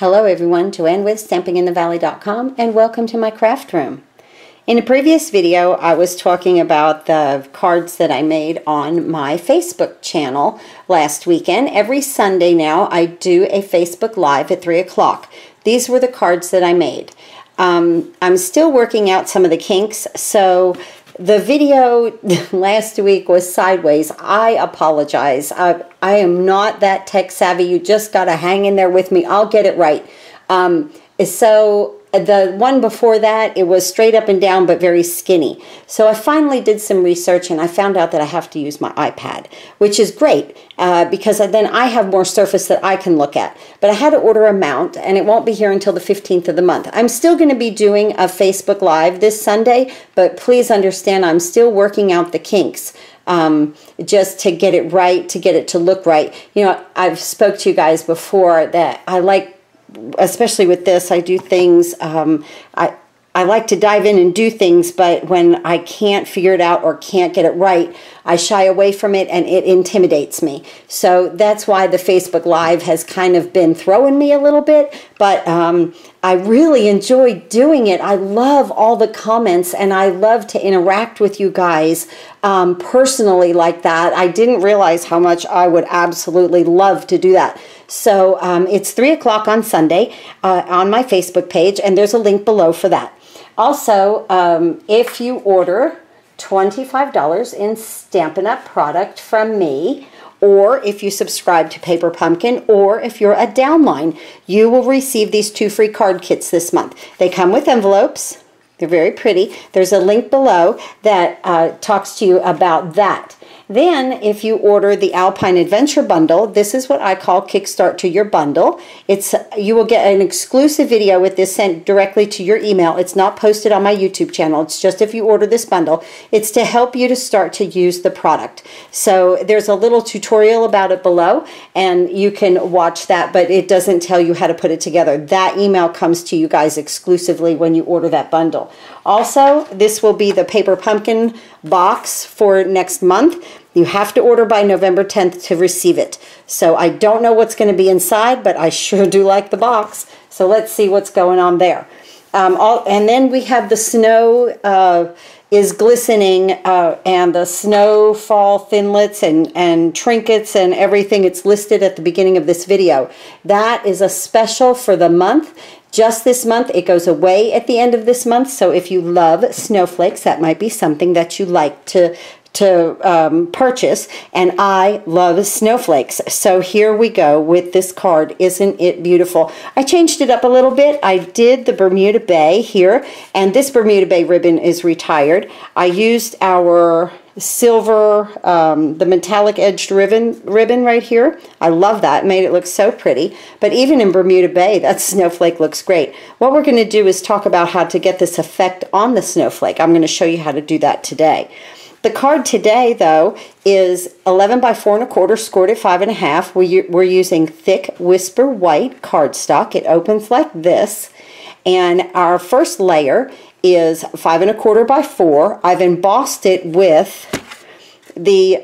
Hello everyone, Joanne with StampingInTheValley.com, and welcome to my craft room. In a previous video I was talking about the cards that I made on my Facebook channel last weekend. Every Sunday now I do a Facebook Live at 3 o'clock. These were the cards that I made. I'm still working out some of the kinks, so the video last week was sideways. I apologize. I am not that tech savvy. You just got to hang in there with me. I'll get it right. So the one before that, it was straight up and down, but very skinny. So I finally did some research and I found out that I have to use my iPad, which is great because then I have more surface that I can look at. But I had to order a mount and it won't be here until the 15th of the month. I'm still going to be doing a Facebook Live this Sunday, but please understand I'm still working out the kinks. Just to get it right, to get it to look right. You know, I've spoke to you guys before that I like, especially with this, I do things, I like to dive in and do things, but when I can't figure it out or can't get it right, I shy away from it and it intimidates me. So that's why the Facebook Live has kind of been throwing me a little bit, but I really enjoy doing it. I love all the comments and I love to interact with you guys personally like that. I didn't realize how much I would absolutely love to do that. So it's 3 o'clock on Sunday on my Facebook page, and there's a link below for that. Also, if you order $25 in Stampin' Up product from me, or if you subscribe to Paper Pumpkin, or if you're a downline, you will receive these 2 free card kits this month. They come with envelopes. They're very pretty. There's a link below that talks to you about that. Then, if you order the ALPINE Adventure Bundle, this is what I call Kickstart to your bundle. You will get an exclusive video with this sent directly to your email. It's not posted on my YouTube channel. It's just if you order this bundle. It's to help you to start to use the product. So there's a little tutorial about it below, and you can watch that, but it doesn't tell you how to put it together. That email comes to you guys exclusively when you order that bundle. Also, this will be the Paper Pumpkin box for next month. You have to order by November 10th to receive it. So I don't know what's going to be inside, but I sure do like the box. So let's see what's going on there. And then we have the snow is glistening and the Snowflake Thinlits and trinkets and everything. It's listed at the beginning of this video. That is a special for the month. Just this month. It goes away at the end of this month. So if you love snowflakes, that might be something that you like to purchase, and I love snowflakes. So here we go with this card. Isn't it beautiful? I changed it up a little bit. I did the Bermuda Bay here, and this Bermuda Bay ribbon is retired. I used our silver, the metallic edged ribbon right here. I love that. It made it look so pretty. But even in Bermuda Bay, that snowflake looks great. What we're going to do is talk about how to get this effect on the snowflake. I'm going to show you how to do that today. The card today, though, is 11 by 4 1/4, scored at 5 1/2. We're using thick Whisper White cardstock. It opens like this, and our first layer is 5 1/4 by 4. I've embossed it with the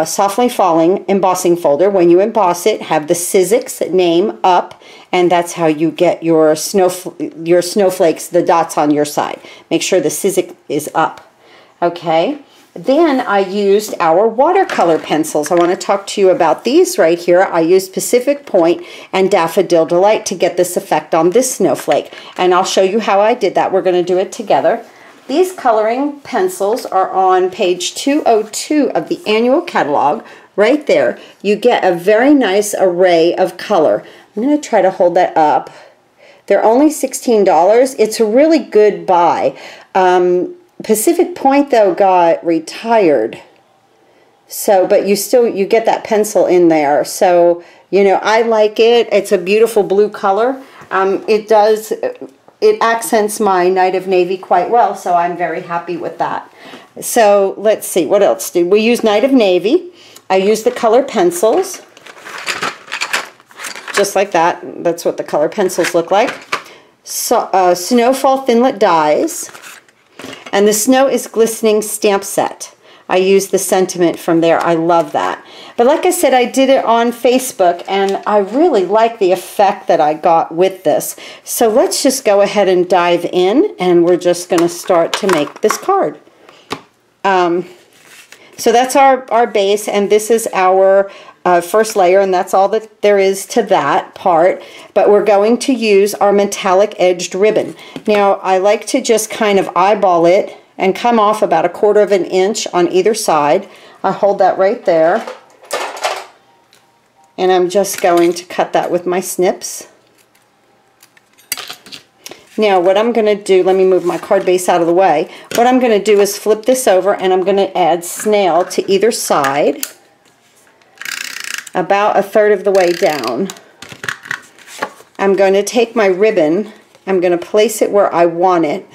Softly Falling embossing folder. When you emboss it, have the Sizzix name up, and that's how you get your snowflakes, the dots on your side. Make sure the Sizzix is up. Okay. Then I used our watercolor pencils. I want to talk to you about these right here. I used Pacific Point and Daffodil Delight to get this effect on this snowflake. And I'll show you how I did that. We're going to do it together. These coloring pencils are on page 202 of the annual catalog. Right there, you get a very nice array of color. I'm going to try to hold that up. They're only $16. It's a really good buy. Pacific Point, though, got retired. So, but you get that pencil in there. So, you know, I like it. It's a beautiful blue color. It accents my Night of Navy quite well, so I'm very happy with that. So, let's see, what else did we use? Night of Navy. I used the color pencils. Just like that. That's what the color pencils look like. So, Snowflake Thinlit dies. And the Snow is Glistening stamp set. I use the sentiment from there. I love that. But like I said, I did it on Facebook, and I really like the effect that I got with this. So let's just go ahead and dive in, and we're just going to start to make this card. So that's our base, and this is our first layer, and that's all that there is to that part. But we're going to use our metallic edged ribbon. Now, I like to just kind of eyeball it and come off about 1/4 of an inch on either side. I hold that right there, and I'm just going to cut that with my snips. Now what I'm going to do, let me move my card base out of the way. What I'm going to do is flip this over, and I'm going to add snail to either side, about 1/3 of the way down. I'm going to take my ribbon, I'm going to place it where I want it,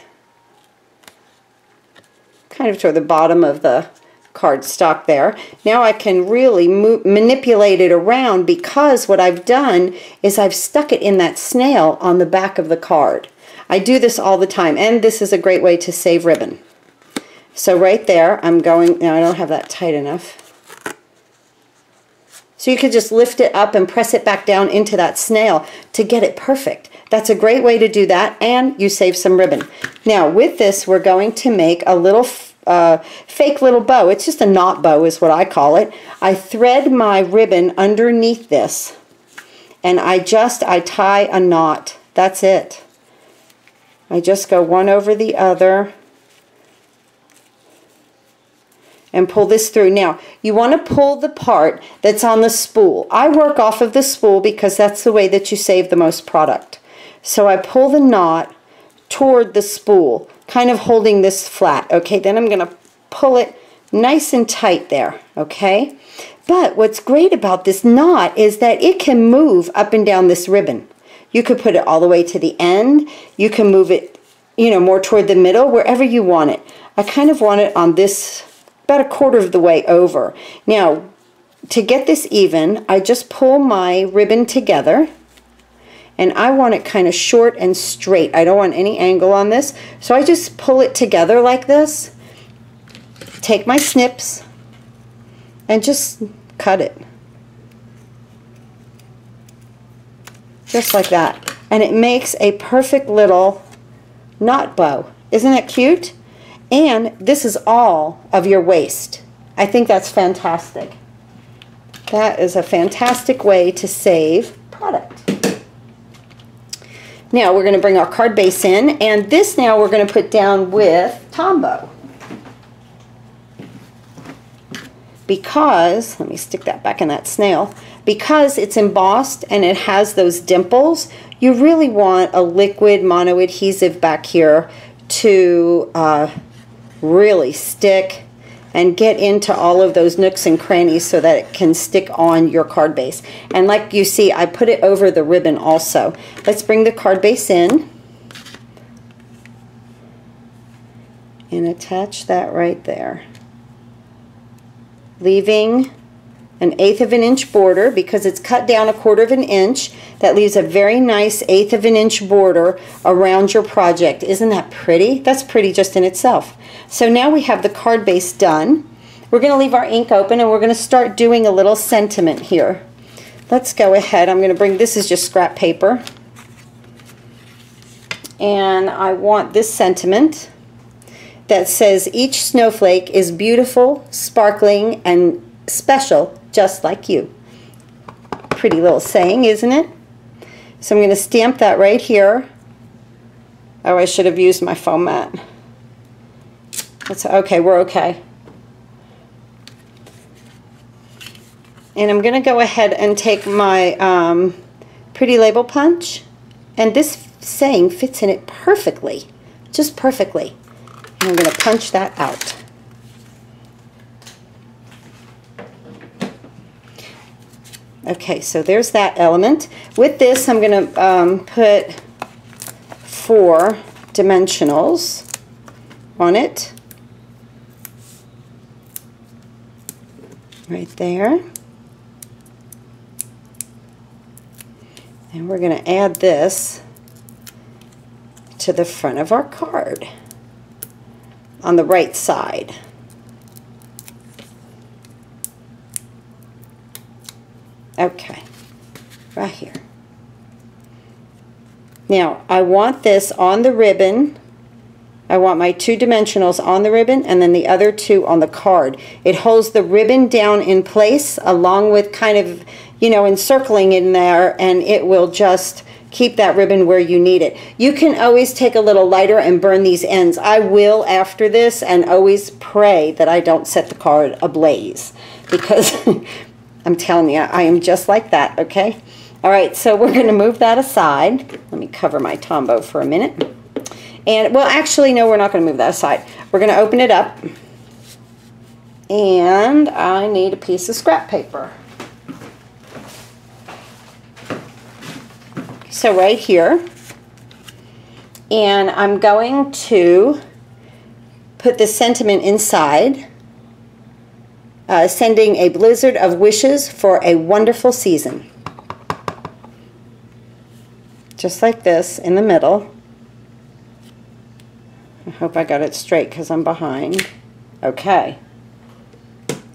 kind of toward the bottom of the cardstock there. Now I can really manipulate it around, because what I've done is I've stuck it in that snail on the back of the card. I do this all the time, and this is a great way to save ribbon. So right there, I'm going, now I don't have that tight enough. So you could just lift it up and press it back down into that snail to get it perfect. That's a great way to do that, and you save some ribbon. Now with this, we're going to make a little fake little bow. It's just a knot bow is what I call it. I thread my ribbon underneath this, and I tie a knot. That's it. I just go one over the other and pull this through. Now, you want to pull the part that's on the spool. I work off of the spool because that's the way that you save the most product. So I pull the knot toward the spool, kind of holding this flat. Okay, then I'm going to pull it nice and tight there, okay? But what's great about this knot is that it can move up and down this ribbon. You could put it all the way to the end. You can move it, you know, more toward the middle, wherever you want it. I kind of want it on this, about 1/4 of the way over. Now, to get this even, I just pull my ribbon together, and I want it kind of short and straight. I don't want any angle on this, so I just pull it together like this, take my snips, and just cut it. Just like that. And it makes a perfect little knot bow. Isn't it cute? And this is all of your waste. I think that's fantastic. That is a fantastic way to save product. Now we're going to bring our card base in, and this now we're going to put down with Tombow. Because, let me stick that back in that snail, because it's embossed and it has those dimples, you really want a liquid mono-adhesive back here to really stick and get into all of those nooks and crannies so that it can stick on your card base. And like you see, I put it over the ribbon also. Let's bring the card base in and attach that right there, leaving an 1/8 of an inch border because it's cut down 1/4 of an inch. That leaves a very nice 1/8 of an inch border around your project. Isn't that pretty? That's pretty just in itself. So now we have the card base done. We're going to leave our ink open and we're going to start doing a little sentiment here. Let's go ahead. I'm going to bring, this is just scrap paper. And I want this sentiment that says, each snowflake is beautiful, sparkling, and special, just like you. Pretty little saying, isn't it? So I'm going to stamp that right here. Oh, I should have used my foam mat. That's okay, we're okay. And I'm going to go ahead and take my pretty label punch, and this saying fits in it perfectly, just perfectly. And I'm going to punch that out. Okay, so there's that element. With this, I'm going to put 4 dimensionals on it. Right there. And we're going to add this to the front of our card on the right side. Okay, right here. Now, I want this on the ribbon. I want my 2 dimensionals on the ribbon and then the other 2 on the card. It holds the ribbon down in place along with kind of, you know, encircling in there, and it will just keep that ribbon where you need it. You can always take a little lighter and burn these ends. I will after this, and always pray that I don't set the card ablaze, because I'm telling you, I am just like that, okay? All right, so we're going to move that aside. Let me cover my Tombow for a minute. And, well, actually, no, we're not going to move that aside. We're going to open it up, and I need a piece of scrap paper. So right here, and I'm going to put the sentiment inside, sending a blizzard of wishes for a wonderful season. Just like this in the middle. I hope I got it straight because I'm behind. Okay.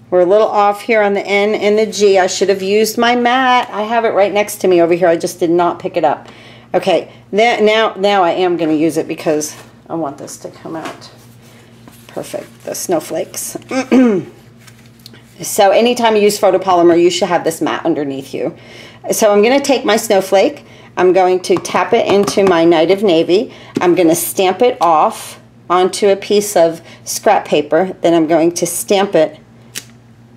We're a little off here on the N and the G. I should have used my mat. I have it right next to me over here. I just did not pick it up. Okay, now I am going to use it because I want this to come out perfect, the snowflakes. So anytime you use photopolymer, you should have this mat underneath you. So I'm going to take my snowflake. I'm going to tap it into my Night of Navy. I'm going to stamp it off onto a piece of scrap paper. Then I'm going to stamp it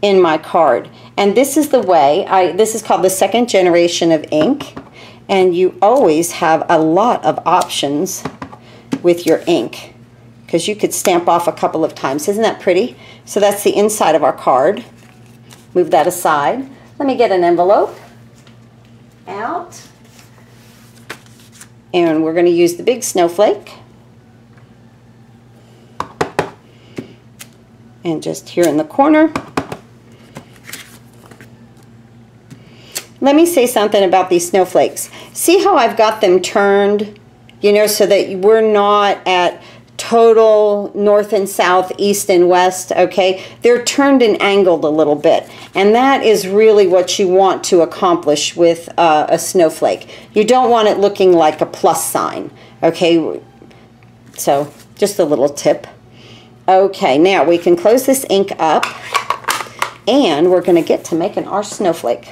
in my card. And this is the way, this is called the 2nd generation of ink, and you always have a lot of options with your ink because you could stamp off a couple of times. Isn't that pretty? So that's the inside of our card. Move that aside. Let me get an envelope out, and we're going to use the big snowflake. And just here in the corner. Let me say something about these snowflakes. See how I've got them turned, you know, so that we're not at total north and south, east and west, okay? They're turned and angled a little bit. And that is really what you want to accomplish with a snowflake. You don't want it looking like a plus sign, okay? So, just a little tip. Okay, now we can close this ink up, and we're going to get to making our snowflake.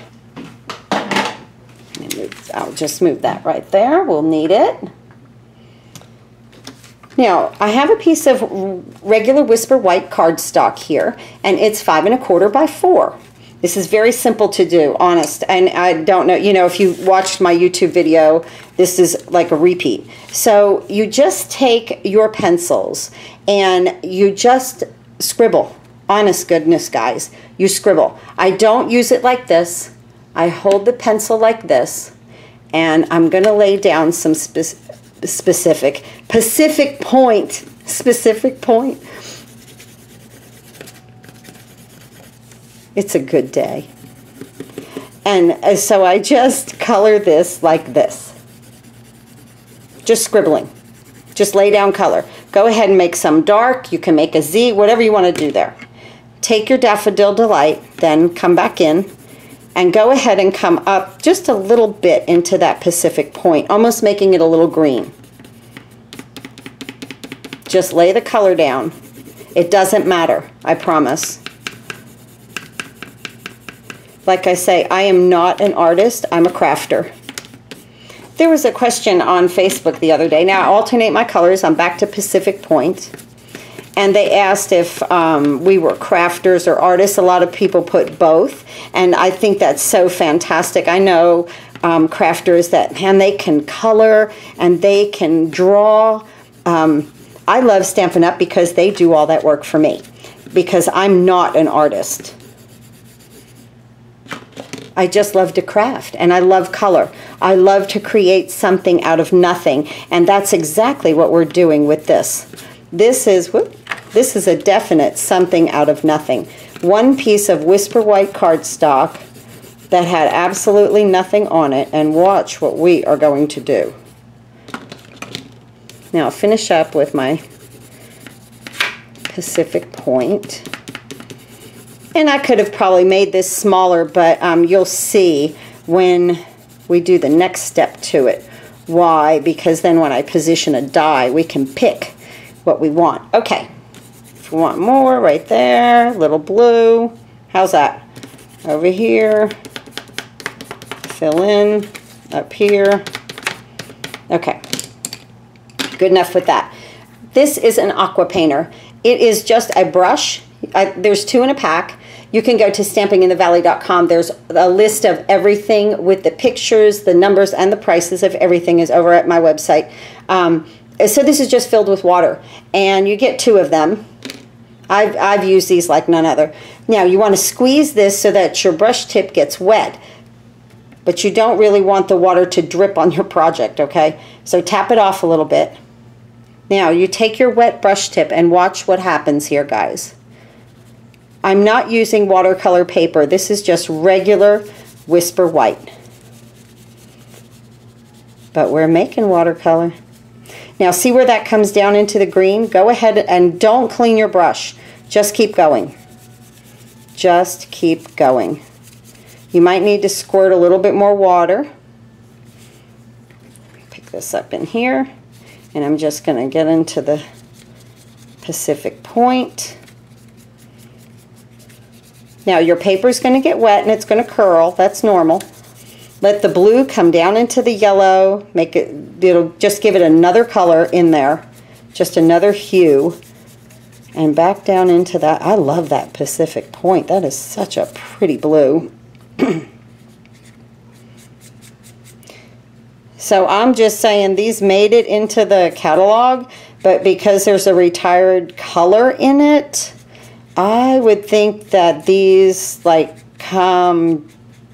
I'll just move that right there. We'll need it. Now, I have a piece of regular Whisper White cardstock here, and it's 5 1/4 by 4. This is very simple to do, honest. And I don't know, you know, if you watched my YouTube video, this is like a repeat. So you just take your pencils and you just scribble. Honest goodness, guys, you scribble. I don't use it like this. I hold the pencil like this, and I'm going to lay down some specific point. It's a good day. And so I just color this like this. Just scribbling. Just lay down color. Go ahead and make some dark. You can make a Z, whatever you want to do there. Take your Daffodil Delight, then come back in, and go ahead and come up just a little bit into that Pacific point, almost making it a little green. Just lay the color down. It doesn't matter, I promise. Like I say, I am not an artist, I'm a crafter. There was a question on Facebook the other day. Now I alternate my colors, I'm back to Pacific Point. And they asked if we were crafters or artists. A lot of people put both, and I think that's so fantastic. I know crafters that, man, they can color and they can draw. I love Stampin' Up! Because they do all that work for me, because I'm not an artist. I just love to craft, and I love color. I love to create something out of nothing, and that's exactly what we're doing with this. This is a definite something out of nothing. One piece of Whisper White cardstock that had absolutely nothing on it, and watch what we are going to do. Now I'll finish up with my Pacific Point. And I could have probably made this smaller, but you'll see when we do the next step to it. Why? Because then when I position a die, we can pick what we want. Okay, if we want more, right there, little blue. How's that? Over here, fill in, up here. Okay, good enough with that. This is an aqua painter. It is just a brush. There's 2 in a pack. You can go to stampinginthevalley.com. There's a list of everything with the pictures, the numbers, and the prices of everything is over at my website. So this is just filled with water, and you get 2 of them. I've used these like none other. Now you want to squeeze this so that your brush tip gets wet, but you don't really want the water to drip on your project, okay? So tap it off a little bit. Now you take your wet brush tip and watch what happens here, guys. I'm not using watercolor paper. This is just regular Whisper White. But we're making watercolor. Now see where that comes down into the green? Go ahead and don't clean your brush. Just keep going. Just keep going. You might need to squirt a little bit more water. Pick this up in here. And I'm just going to get into the Pacific Point. Now your paper is going to get wet and it's going to curl. That's normal. Let the blue come down into the yellow. It'll just give it another color in there. Just another hue. And back down into that. I love that Pacific Point. That is such a pretty blue. So I'm just saying these made it into the catalog, but because there's a retired color in it, I would think that these, like, come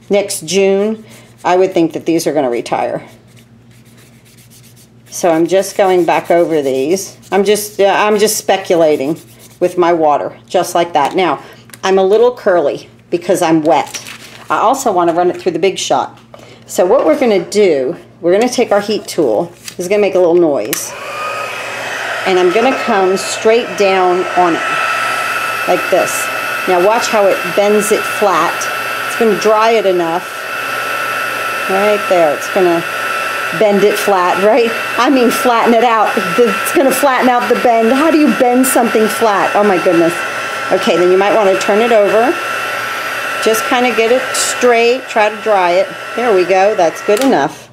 next June, I would think that these are going to retire. So I'm just going back over these. I'm just speculating with my water, just like that. Now, I'm a little curly because I'm wet. I also want to run it through the Big Shot. So what we're going to do, we're going to take our heat tool. This is going to make a little noise. And I'm going to come straight down on it. Like this. Now watch how it bends it flat. It's going to dry it enough. Right there. It's going to bend it flat, right? I mean flatten it out. It's going to flatten out the bend. How do you bend something flat? Oh my goodness. Okay, then you might want to turn it over. Just kind of get it straight. Try to dry it. There we go. That's good enough.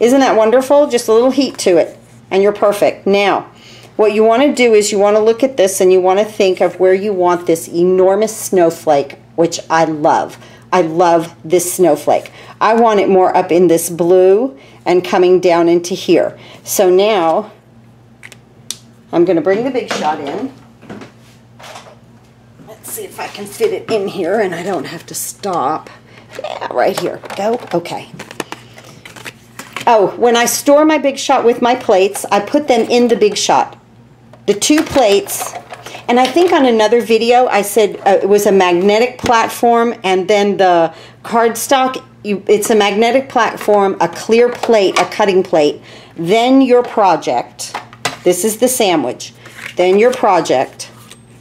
Isn't that wonderful? Just a little heat to it. And you're perfect. Now, what you want to do is you want to look at this and you want to think of where you want this enormous snowflake, which I love. I love this snowflake. I want it more up in this blue and coming down into here. So now I'm going to bring the Big Shot in. Let's see if I can fit it in here and I don't have to stop. Yeah, right here. Go. Okay. Oh, when I store my Big Shot with my plates, I put them in the Big Shot. The 2 plates, and I think on another video I said it was a magnetic platform, and then the cardstock, it's a magnetic platform, a clear plate, a cutting plate, then your project. This is the sandwich. Then your project,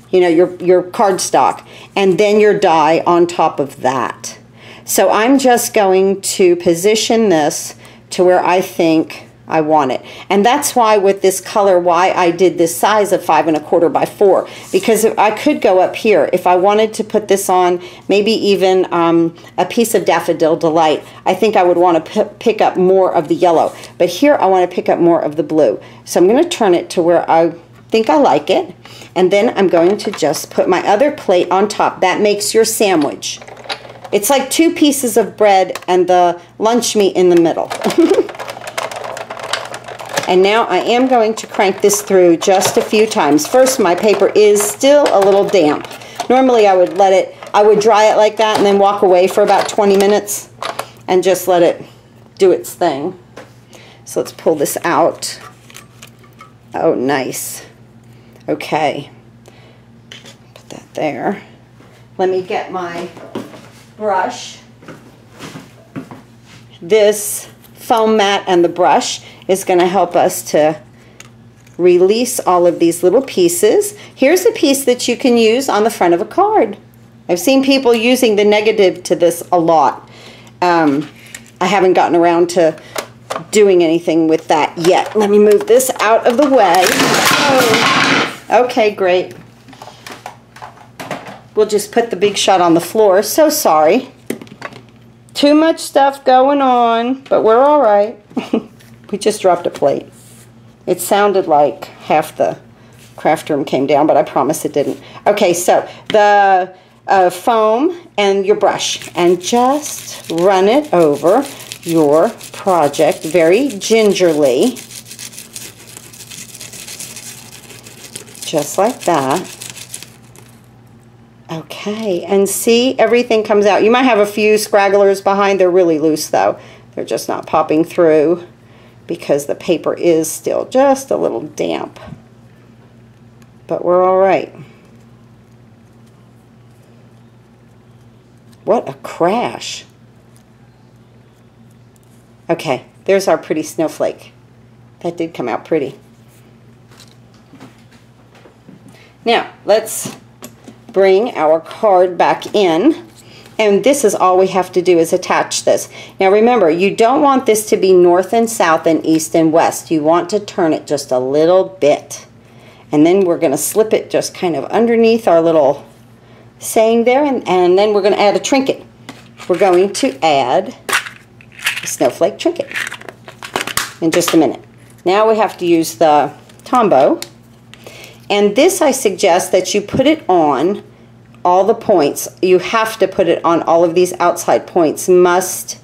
you know, your cardstock, and then your die on top of that. So I'm just going to position this to where I think I want it. And that's why with this color, why I did this size of 5 1/4 by 4, because I could go up here if I wanted to put this on maybe even a piece of Daffodil Delight. I think I would want to pick up more of the yellow, but here I want to pick up more of the blue. So I'm going to turn it to where I think I like it, and then I'm going to just put my other plate on top. That makes your sandwich. It's like 2 pieces of bread and the lunch meat in the middle. And now I am going to crank this through just a few times. First, my paper is still a little damp. Normally I would dry it like that and then walk away for about 20 minutes and just let it do its thing. So let's pull this out. Oh, nice. Okay. Put that there. Let me get my brush. This foam mat and the brush is going to help us to release all of these little pieces. Here's a piece that you can use on the front of a card. I've seen people using the negative to this a lot. I haven't gotten around to doing anything with that yet. Let me move this out of the way. Oh, okay, great. We'll just put the big shot on the floor. So sorry. Too much stuff going on, but we're all right. We just dropped a plate. It sounded like half the craft room came down, but I promise it didn't. Okay, so the foam and your brush, and just run it over your project very gingerly. Just like that. Okay, and see, everything comes out. You might have a few scragglers behind. They're really loose though. They're just not popping through because the paper is still just a little damp. But we're all right. What a crash. Okay, there's our pretty snowflake. That did come out pretty. Now, let's bring our card back in, and this is all we have to do is attach this. Now remember, you don't want this to be north and south and east and west. You want to turn it just a little bit, and then we're going to slip it just kind of underneath our little saying there, and then we're going to add a trinket. We're going to add a snowflake trinket in just a minute. Now we have to use the Tombow. And this, I suggest that you put it on all the points. You have to put it on all of these outside points. Must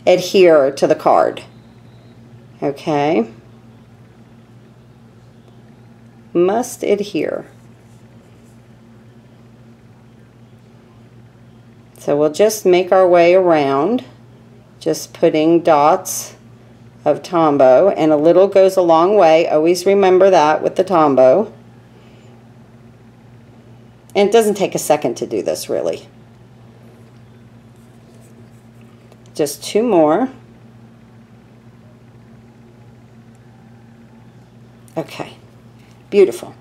adhere to the card. Okay. Must adhere. So we'll just make our way around, just putting dots of Tombow, and a little goes a long way. Always remember that with the Tombow. And it doesn't take a second to do this, really. Just two more. Okay, beautiful.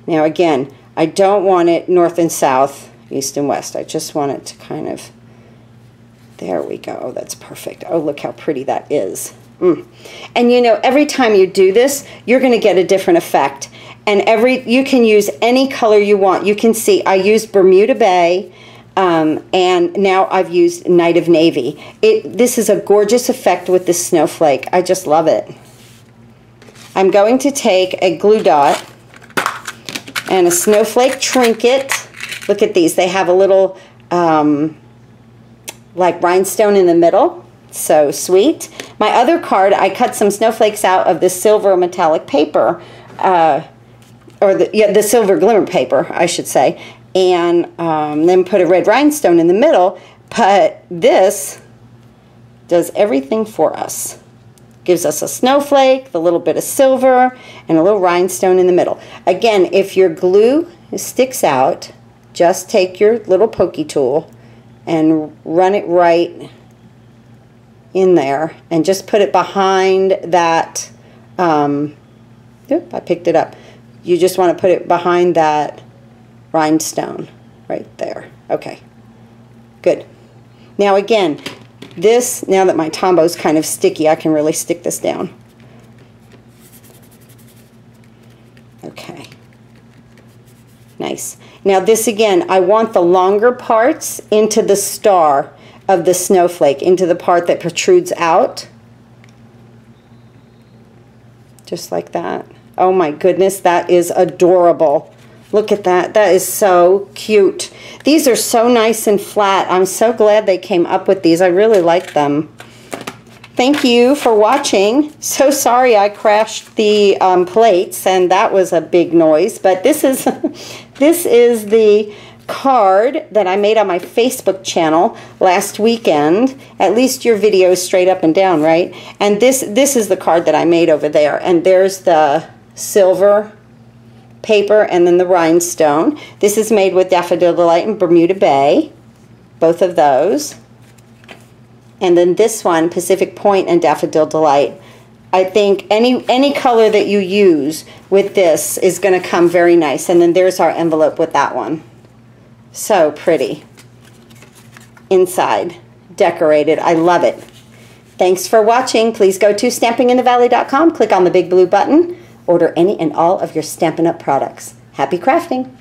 Now again, I don't want it north and south, east and west. I just want it to kind of, there we go. Oh, that's perfect. Oh, look how pretty that is. And you know, every time you do this, you're going to get a different effect. And you can use any color you want. You can see I used Bermuda Bay, and now I've used Night of Navy. This is a gorgeous effect with the snowflake. I just love it. I'm going to take a glue dot and a snowflake trinket. Look at these. They have a little like rhinestone in the middle. So sweet. My other card, I cut some snowflakes out of the silver metallic paper, or the silver glimmer paper, I should say, and then put a red rhinestone in the middle. But this does everything for us. Gives us a snowflake, the little bit of silver, and a little rhinestone in the middle. Again, if your glue sticks out, just take your little pokey tool and run it right in there, and just put it behind that. Oop, I picked it up. You just want to put it behind that rhinestone right there. Okay, good. Now again, now that my Tombow's kind of sticky, I can really stick this down. Okay, nice. Now this again, I want the longer parts into the star of the snowflake, into the part that protrudes out. Just like that. Oh my goodness, that is adorable. Look at that. That is so cute. These are so nice and flat. I'm so glad they came up with these. I really like them. Thank you for watching. So sorry I crashed the plates, and that was a big noise. But this is this is the card that I made on my Facebook channel last weekend. At least your video is straight up and down, right? And this is the card that I made over there. And there's the silver paper and then the rhinestone. This is made with Daffodil Delight and Bermuda Bay, both of those. And then this one, Pacific Point and Daffodil Delight, I think any color that you use with this is going to come very nice. And then there's our envelope with that one. So pretty. Inside, decorated. I love it. Thanks for watching. Please go to stampinginthevalley.com, click on the big blue button, order any and all of your Stampin' Up! Products. Happy crafting!